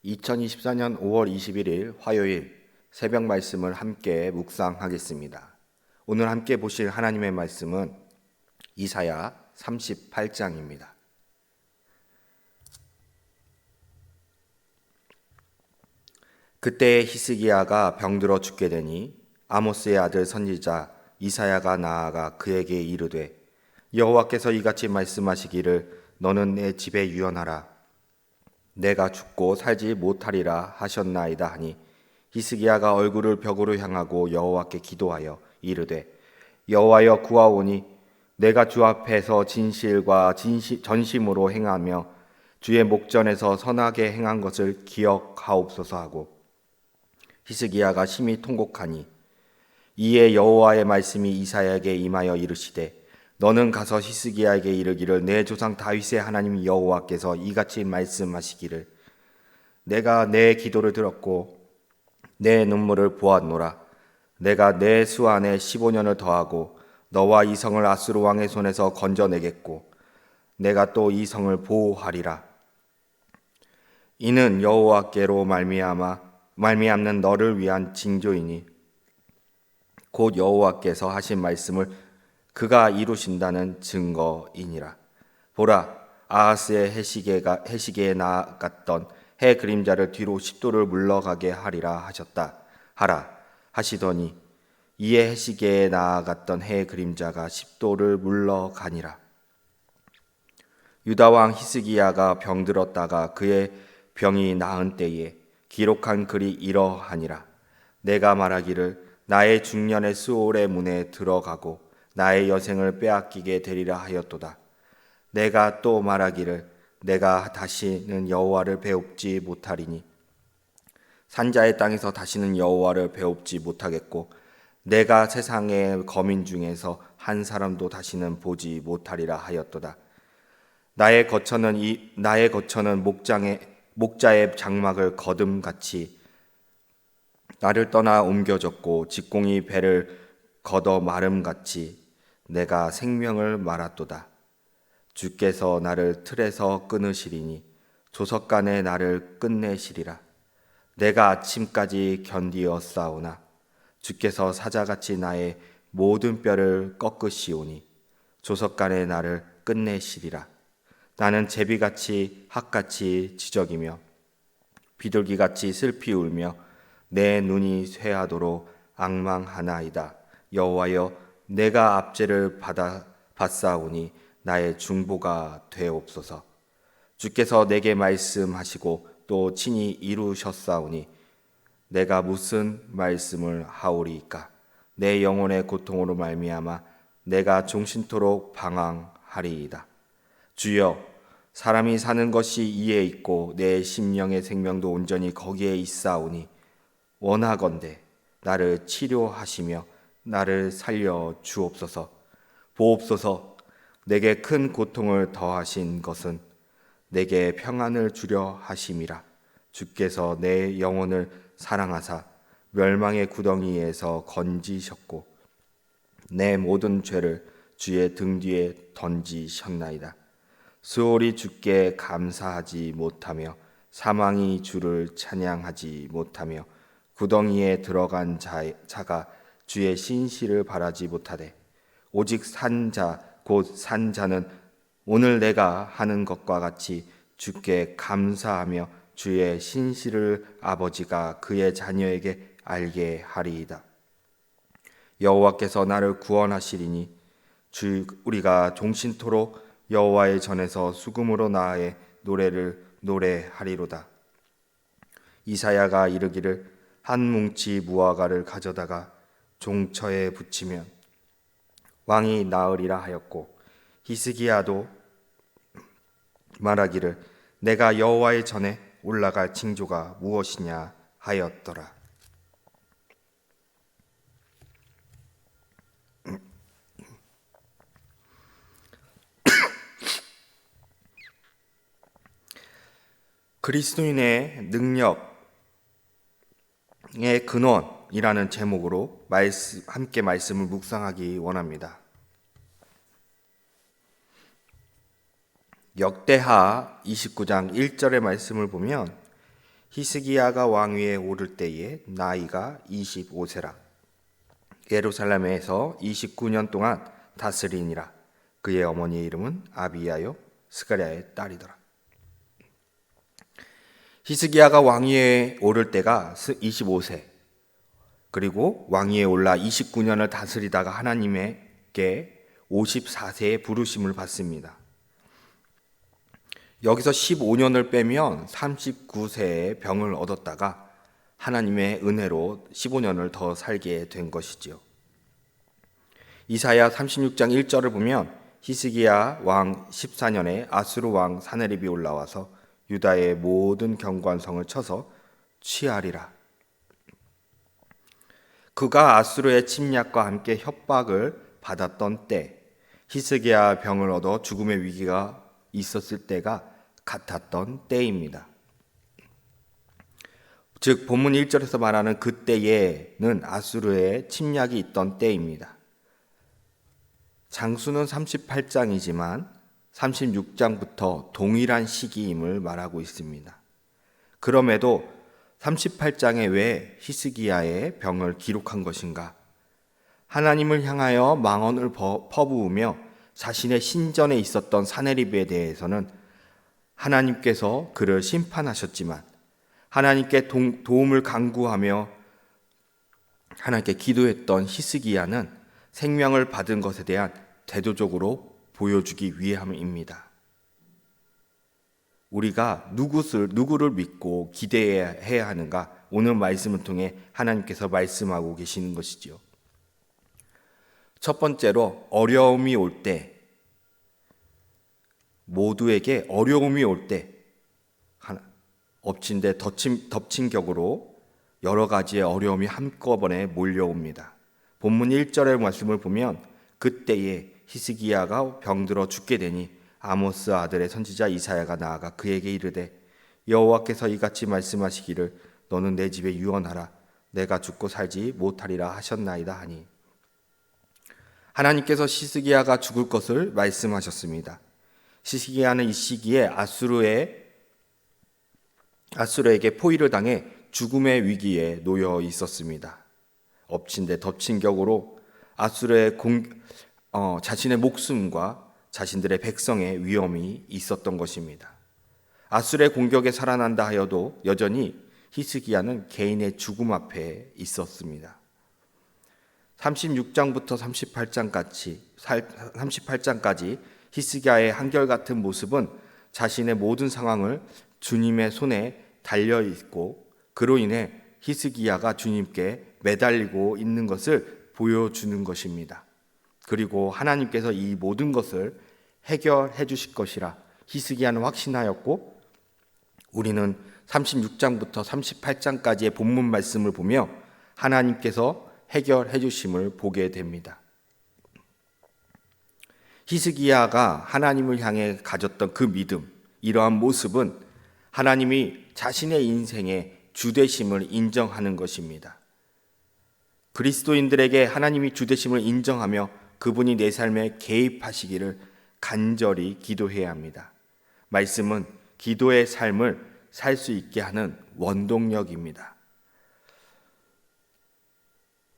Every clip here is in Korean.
2024년 5월 21일 화요일 새벽 말씀을 함께 묵상하겠습니다. 오늘 함께 보실 하나님의 말씀은 이사야 38장입니다. 그때 히스기야가 병들어 죽게 되니 아모스의 아들 선지자 이사야가 나아가 그에게 이르되 여호와께서 이같이 말씀하시기를 너는 내 집에 유언하라. 내가 죽고 살지 못하리라 하셨나이다 하니 히스기야가 얼굴을 벽으로 향하고 여호와께 기도하여 이르되 여호와여 구하오니 내가 주 앞에서 진실과 전심으로 행하며 주의 목전에서 선하게 행한 것을 기억하옵소서 하고 히스기야가 심히 통곡하니 이에 여호와의 말씀이 이사야에게 임하여 이르시되 너는 가서 히스기야에게 이르기를 내 조상 다윗의 하나님 여호와께서 이같이 말씀하시기를 내가 내 기도를 들었고 내 눈물을 보았노라. 내가 내 수 안에 15년을 더하고 너와 이 성을 아수르 왕의 손에서 건져내겠고 내가 또 이 성을 보호하리라. 이는 여호와께로 말미암는 너를 위한 징조이니 곧 여호와께서 하신 말씀을 그가 이루신다는 증거이니라. 보라, 아하스의 해시계에 나갔던 해 그림자를 뒤로 10도를 물러가게 하리라 하라 하시더니 이에 해시계에 나아갔던 해 그림자가 10도를 물러가니라. 유다 왕 히스기야가 병들었다가 그의 병이 나은 때에 기록한 글이 이러하니라. 내가 말하기를 나의 중년의 수올의 문에 들어가고 나의 여생을 빼앗기게 되리라 하였도다. 내가 또 말하기를 내가 다시는 여호와를 배웁지 못하리니 산자의 땅에서 다시는 여호와를 배웁지 못하겠고 내가 세상의 거민 중에서 한 사람도 다시는 보지 못하리라 하였도다. 나의 거처는 목자의 장막을 거듭같이 나를 떠나 옮겨졌고 직공이 배를 걷어 마름같이 내가 생명을 말았도다. 주께서 나를 틀에서 끊으시리니 조석간에 나를 끝내시리라. 내가 아침까지 견디었사오나 주께서 사자같이 나의 모든 뼈를 꺾으시오니 조석간에 나를 끝내시리라. 나는 제비같이 학같이 지적이며 비둘기같이 슬피 울며 내 눈이 쇠하도록 앙망하나이다. 여호와여 내가 압제를 받사오니 나의 중보가 되옵소서. 주께서 내게 말씀하시고 또 친히 이루셨사오니 내가 무슨 말씀을 하오리이까. 내 영혼의 고통으로 말미암아 내가 종신토록 방황하리이다. 주여, 사람이 사는 것이 이에 있고 내 심령의 생명도 온전히 거기에 있사오니 원하건대 나를 치료하시며 나를 살려 주옵소서. 보옵소서. 내게 큰 고통을 더하신 것은 내게 평안을 주려 하심이라. 주께서 내 영혼을 사랑하사 멸망의 구덩이에서 건지셨고 내 모든 죄를 주의 등 뒤에 던지셨나이다. 수월이 주께 감사하지 못하며 사망이 주를 찬양하지 못하며 구덩이에 들어간 자가 주의 신실을 바라지 못하되 오직 산자 곧 산자는 오늘 내가 하는 것과 같이 주께 감사하며 주의 신실을 아버지가 그의 자녀에게 알게 하리이다. 여호와께서 나를 구원하시리니 우리가 종신토록 여호와의 전에서 수금으로 나의 노래를 노래하리로다. 이사야가 이르기를 한 뭉치 무화과를 가져다가 종처에 붙이면 왕이 나으리라 하였고 히스기야도 말하기를 내가 여호와의 전에 올라갈 징조가 무엇이냐 하였더라. 그리스도인의 능력의 근원이라는 제목으로 함께 말씀을 묵상하기 원합니다. 역대하 29장 1절의 말씀을 보면 히스기야가 왕위에 오를 때에 나이가 25세라. 예루살렘에서 29년 동안 다스리니라. 그의 어머니의 이름은 아비야요 스가랴의 딸이더라. 히스기야가 왕위에 오를 때가 25세, 그리고 왕위에 올라 29년을 다스리다가 하나님께 54세의 부르심을 받습니다. 여기서 15년을 빼면 39세의 병을 얻었다가 하나님의 은혜로 15년을 더 살게 된 것이지요. 이사야 36장 1절을 보면 히스기야 왕 14년에 아수르 왕 사네립이 올라와서 유다의 모든 경관성을 쳐서 취하리라. 그가 아수르의 침략과 함께 협박을 받았던 때, 히스기야 병을 얻어 죽음의 위기가 있었을 때가 같았던 때입니다. 즉 본문 1절에서 말하는 그때에는 아수르의 침략이 있던 때입니다. 장수는 38장이지만 36장부터 동일한 시기임을 말하고 있습니다. 그럼에도 38장에 왜 히스기야의 병을 기록한 것인가? 하나님을 향하여 망언을 퍼부으며 자신의 신전에 있었던 사네립에 대해서는 하나님께서 그를 심판하셨지만, 하나님께 도움을 간구하며 하나님께 기도했던 히스기야는 생명을 받은 것에 대한 대조적으로 보여주기 위함입니다. 우리가 누구를 믿고 기대해야 하는가? 오늘 말씀을 통해 하나님께서 말씀하고 계시는 것이지요. 첫 번째로, 어려움이 올 때, 모두에게 어려움이 올 때 엎친 데 덮친 격으로 여러 가지의 어려움이 한꺼번에 몰려옵니다. 본문 1절의 말씀을 보면 그때에 히스기야가 병들어 죽게 되니 아모스 아들의 선지자 이사야가 나아가 그에게 이르되 여호와께서 이같이 말씀하시기를 너는 내 집에 유언하라. 내가 죽고 살지 못하리라 하셨나이다 하니, 하나님께서 히스기야가 죽을 것을 말씀하셨습니다. 히스기야는 이 시기에 아수르에게 포위를 당해 죽음의 위기에 놓여 있었습니다. 엎친 데 덮친 격으로 아수르의 자신의 목숨과 자신들의 백성의 위험이 있었던 것입니다. 아수르의 공격에 살아난다 하여도 여전히 히스기야는 개인의 죽음 앞에 있었습니다. 36장부터 38장까지 히스기야의 한결같은 모습은 자신의 모든 상황을 주님의 손에 달려있고, 그로 인해 히스기야가 주님께 매달리고 있는 것을 보여주는 것입니다. 그리고 하나님께서 이 모든 것을 해결해 주실 것이라 히스기야는 확신하였고, 우리는 36장부터 38장까지의 본문 말씀을 보며 하나님께서 해결해 주심을 보게 됩니다. 히스기야가 하나님을 향해 가졌던 그 믿음, 이러한 모습은 하나님이 자신의 인생의 주되심을 인정하는 것입니다. 그리스도인들에게 하나님이 주되심을 인정하며 그분이 내 삶에 개입하시기를 간절히 기도해야 합니다. 말씀은 기도의 삶을 살 수 있게 하는 원동력입니다.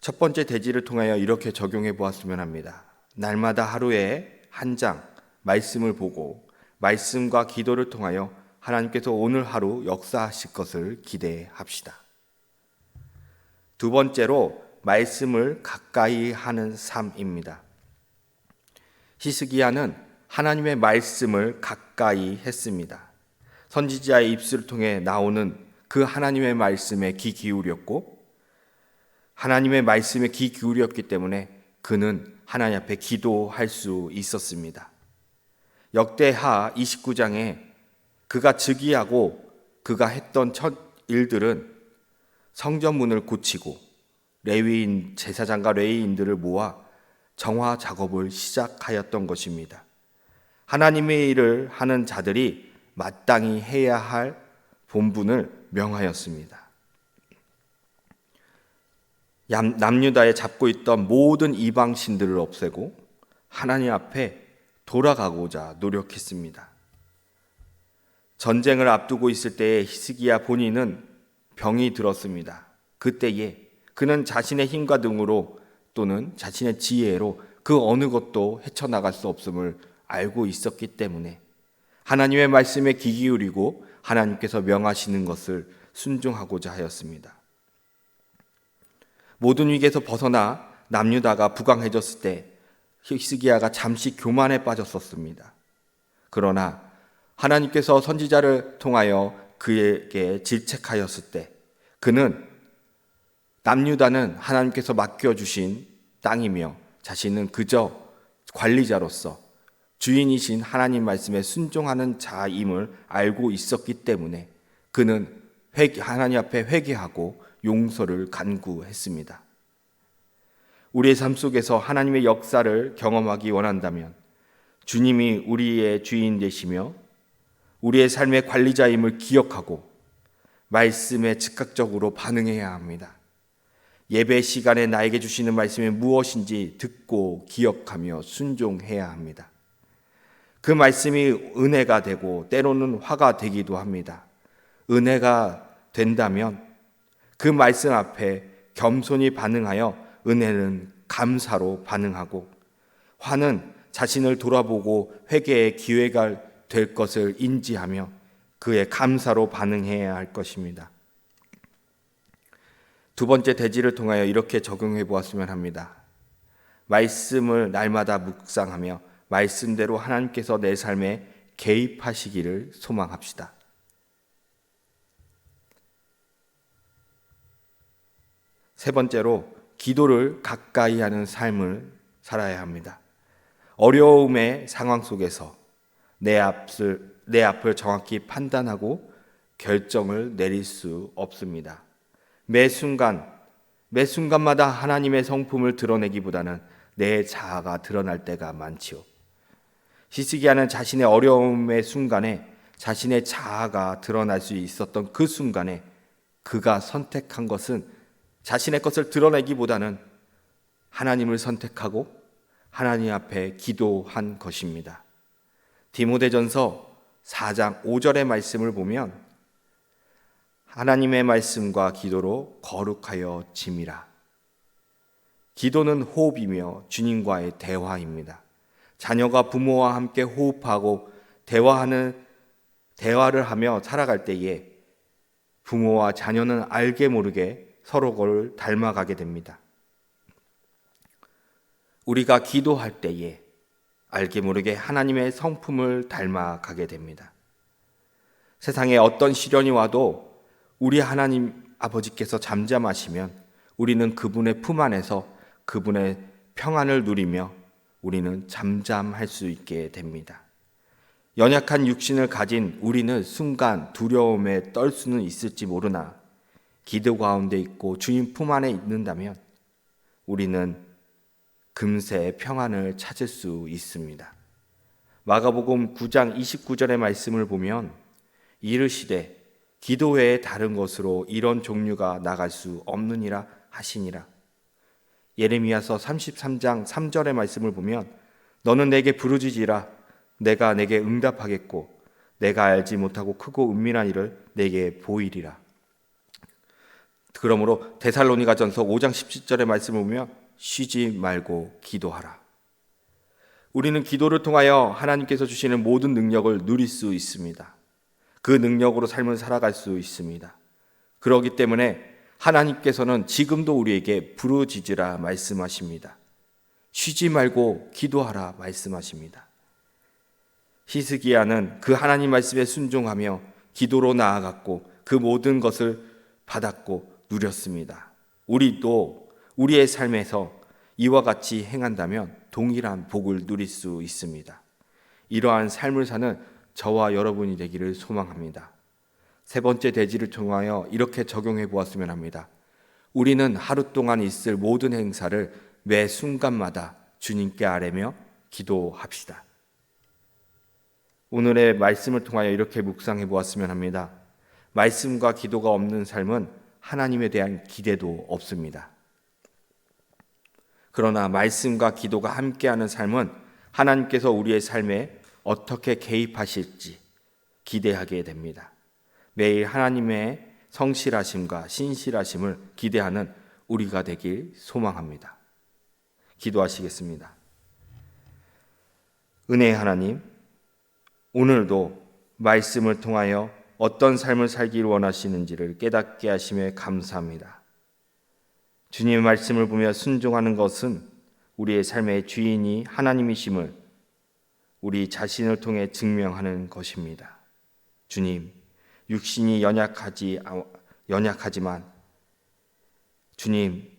첫 번째 대지를 통하여 이렇게 적용해 보았으면 합니다. 날마다 하루에 한 장 말씀을 보고 말씀과 기도를 통하여 하나님께서 오늘 하루 역사하실 것을 기대합시다. 두 번째로, 말씀을 가까이 하는 삶입니다. 히스기야는 하나님의 말씀을 가까이 했습니다. 선지자의 입술을 통해 나오는 그 하나님의 말씀에 귀 기울였고, 하나님의 말씀에 귀 기울였기 때문에 그는 하나님 앞에 기도할 수 있었습니다. 역대하 29장에 그가 즉위하고 그가 했던 첫 일들은 성전문을 고치고 레위인 제사장과 레위인들을 모아 정화 작업을 시작하였던 것입니다. 하나님의 일을 하는 자들이 마땅히 해야 할 본분을 명하였습니다. 남유다에 잡고 있던 모든 이방신들을 없애고 하나님 앞에 돌아가고자 노력했습니다. 전쟁을 앞두고 있을 때에 히스기야 본인은 병이 들었습니다. 그때에 그는 자신의 힘과 등으로 또는 자신의 지혜로 그 어느 것도 헤쳐나갈 수 없음을 알고 있었기 때문에 하나님의 말씀에 귀 기울이고 하나님께서 명하시는 것을 순종하고자 하였습니다. 모든 위기에서 벗어나 남유다가 부강해졌을 때 히스기야가 잠시 교만에 빠졌었습니다. 그러나 하나님께서 선지자를 통하여 그에게 질책하였을 때 그는 남유다는 하나님께서 맡겨주신 땅이며 자신은 그저 관리자로서 주인이신 하나님 말씀에 순종하는 자임을 알고 있었기 때문에 그는 하나님 앞에 회개하고 용서를 간구했습니다. 우리의 삶 속에서 하나님의 역사를 경험하기 원한다면 주님이 우리의 주인 되시며 우리의 삶의 관리자임을 기억하고 말씀에 즉각적으로 반응해야 합니다. 예배 시간에 나에게 주시는 말씀이 무엇인지 듣고 기억하며 순종해야 합니다. 그 말씀이 은혜가 되고 때로는 화가 되기도 합니다. 은혜가 된다면 그 말씀 앞에 겸손히 반응하여 은혜는 감사로 반응하고 화는 자신을 돌아보고 회개의 기회가 될 것을 인지하며 그의 감사로 반응해야 할 것입니다. 두 번째 대지를 통하여 이렇게 적용해 보았으면 합니다. 말씀을 날마다 묵상하며 말씀대로 하나님께서 내 삶에 개입하시기를 소망합시다. 세 번째로 기도를 가까이 하는 삶을 살아야 합니다. 어려움의 상황 속에서 내 앞을 정확히 판단하고 결정을 내릴 수 없습니다. 매 순간마다 하나님의 성품을 드러내기보다는 내 자아가 드러날 때가 많지요. 히스기야는 자신의 어려움의 순간에 자신의 자아가 드러날 수 있었던 그 순간에 그가 선택한 것은 자신의 것을 드러내기보다는 하나님을 선택하고 하나님 앞에 기도한 것입니다. 디모데전서 4장 5절의 말씀을 보면 하나님의 말씀과 기도로 거룩하여 짐이라. 기도는 호흡이며 주님과의 대화입니다. 자녀가 부모와 함께 호흡하고 대화를 하며 살아갈 때에 부모와 자녀는 알게 모르게 서로를 닮아가게 됩니다. 우리가 기도할 때에 알게 모르게 하나님의 성품을 닮아가게 됩니다. 세상에 어떤 시련이 와도 우리 하나님 아버지께서 잠잠하시면 우리는 그분의 품 안에서 그분의 평안을 누리며 우리는 잠잠할 수 있게 됩니다. 연약한 육신을 가진 우리는 순간 두려움에 떨 수는 있을지 모르나 기도 가운데 있고 주님 품 안에 있는다면 우리는 금세 평안을 찾을 수 있습니다. 마가복음 9장 29절의 말씀을 보면 이르시되 기도 외에 다른 것으로 이런 종류가 나갈 수 없느니라 하시니라. 예레미야서 33장 3절의 말씀을 보면 너는 내게 부르짖으라 내가 내게 응답하겠고 내가 알지 못하고 크고 은밀한 일을 내게 보이리라. 그러므로 데살로니가전서 5장 17절의 말씀을 보면 쉬지 말고 기도하라. 우리는 기도를 통하여 하나님께서 주시는 모든 능력을 누릴 수 있습니다. 그 능력으로 삶을 살아갈 수 있습니다. 그렇기 때문에 하나님께서는 지금도 우리에게 부르짖으라 말씀하십니다. 쉬지 말고 기도하라 말씀하십니다. 히스기야는 그 하나님 말씀에 순종하며 기도로 나아갔고 그 모든 것을 받았고 누렸습니다. 우리도 우리의 삶에서 이와 같이 행한다면 동일한 복을 누릴 수 있습니다. 이러한 삶을 사는 저와 여러분이 되기를 소망합니다. 세 번째 대지를 통하여 이렇게 적용해 보았으면 합니다. 우리는 하루 동안 있을 모든 행사를 매 순간마다 주님께 아뢰며 기도합시다. 오늘의 말씀을 통하여 이렇게 묵상해 보았으면 합니다. 말씀과 기도가 없는 삶은 하나님에 대한 기대도 없습니다. 그러나 말씀과 기도가 함께하는 삶은 하나님께서 우리의 삶에 어떻게 개입하실지 기대하게 됩니다. 매일 하나님의 성실하심과 신실하심을 기대하는 우리가 되길 소망합니다. 기도하시겠습니다. 은혜의 하나님, 오늘도 말씀을 통하여 어떤 삶을 살기를 원하시는지를 깨닫게 하심에 감사합니다. 주님의 말씀을 보며 순종하는 것은 우리의 삶의 주인이 하나님이심을 우리 자신을 통해 증명하는 것입니다. 주님, 육신이 연약하지만 주님,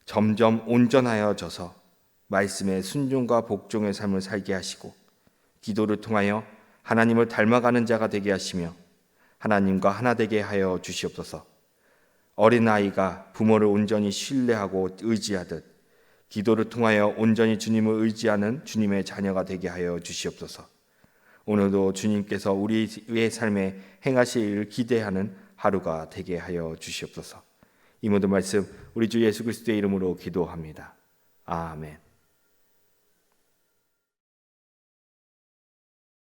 점점 온전하여져서 말씀의 순종과 복종의 삶을 살게 하시고 기도를 통하여 하나님을 닮아가는 자가 되게 하시며 하나님과 하나 되게 하여 주시옵소서. 어린아이가 부모를 온전히 신뢰하고 의지하듯 기도를 통하여 온전히 주님을 의지하는 주님의 자녀가 되게 하여 주시옵소서. 오늘도 주님께서 우리의 삶에 행하실 일을 기대하는 하루가 되게 하여 주시옵소서. 이 모든 말씀 우리 주 예수 그리스도의 이름으로 기도합니다. 아멘.